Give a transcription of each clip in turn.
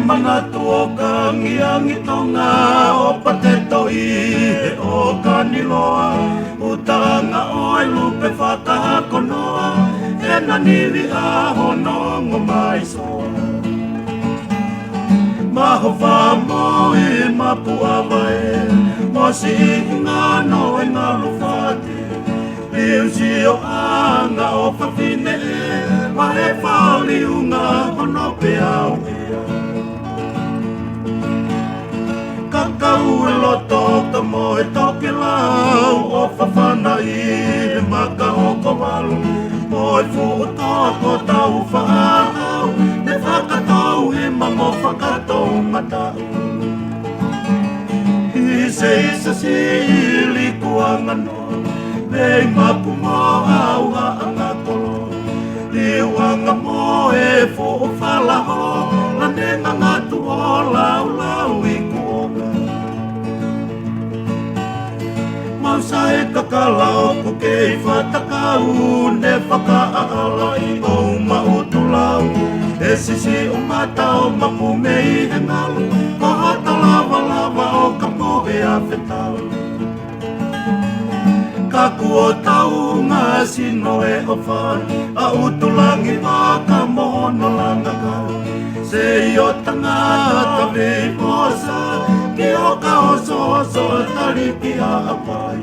mana tuo kangiangi tonga o pateto I he o kaniloa utanga o e lupe whakahakonoa e na niwi a hono ngo mai soa maho whamo I mapua wae mo si inga no e ngā lufate liu si o anga o whawhine e ma he whaliunga hono pe au kakau e loto ka mo e toke lau o whawhana I he maka o kowalu mo e futo ko tau whaau me whakatou he mamo whakatou matau I se isa si likuanga no Nei mapu mo au anga kolo Liwanga mo e fo whala ho La nenga ngatu o lau lau I kuonga Mausa e kakala o ku kei whatakau Ne whakaala I o mautu lau E sisi o mata o mapu mei he ngalu Ko hata lava lava o ka mohe a whetau Kaku o tau ngā sino e o whani A utulangi wā ka mohono langa kau Se I o tangata vei posa Ki o ka oso oso tariki a apai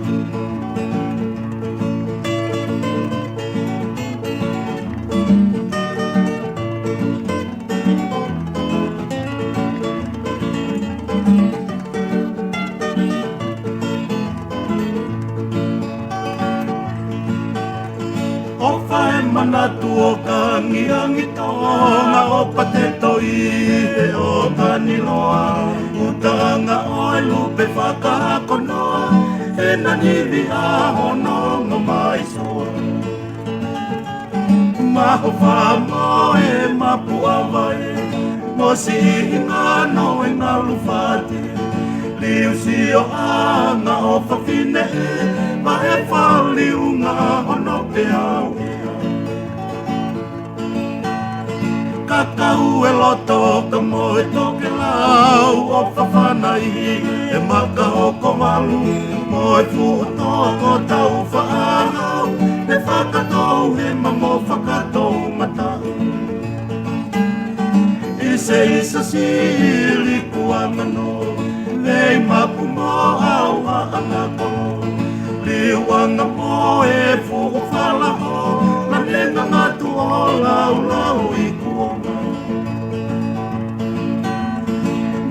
O whae mana tuo kangiangi tonga o pateto I he o kaniloa Utanga o e lupe whakahakonoa E na niwi a hono ngo mai soa Maho whamo e mapua wae Mo si inga no e ngā lufate Liu si o anga o whawhine e Ma e whaliunga hono pe au Kakau e loto ka mo e toke lau O whawhana I e maka o kowalu Mo e futo ko tau whaahau Me whakatou he mamo whakatou matau I se isa si likuanga no Nei mapu mo au anga kolo Liwanga mo e fuhu whala ho La nenga ngatu o lau lau I kuonga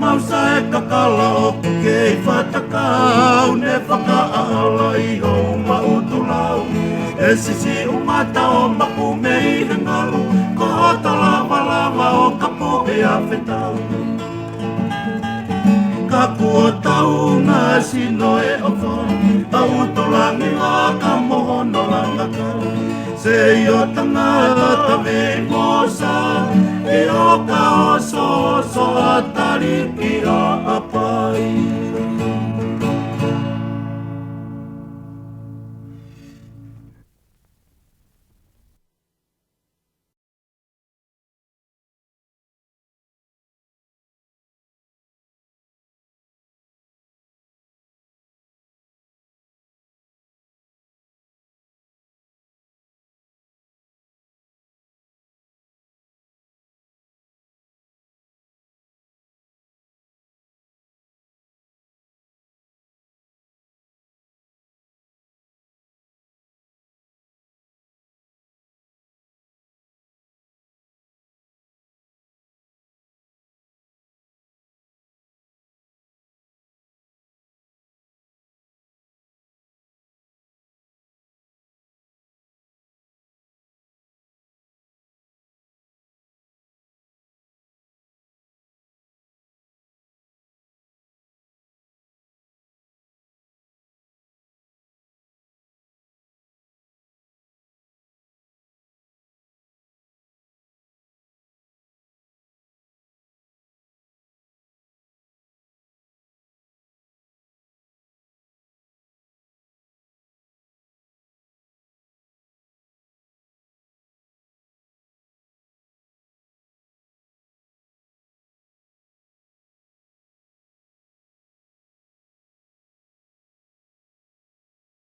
Mausa e kakala o ku kei whatakau Ne whakaala I hou mautu lau E sisi o mata o mapu mei he ngalu Ko hota lava lava o ka pohe a whetau Kaku o tau ngā sino e o whani A utolangi a ka mohono langa kau Se I o tangata vei mosa I o ka oso so a tariki a apa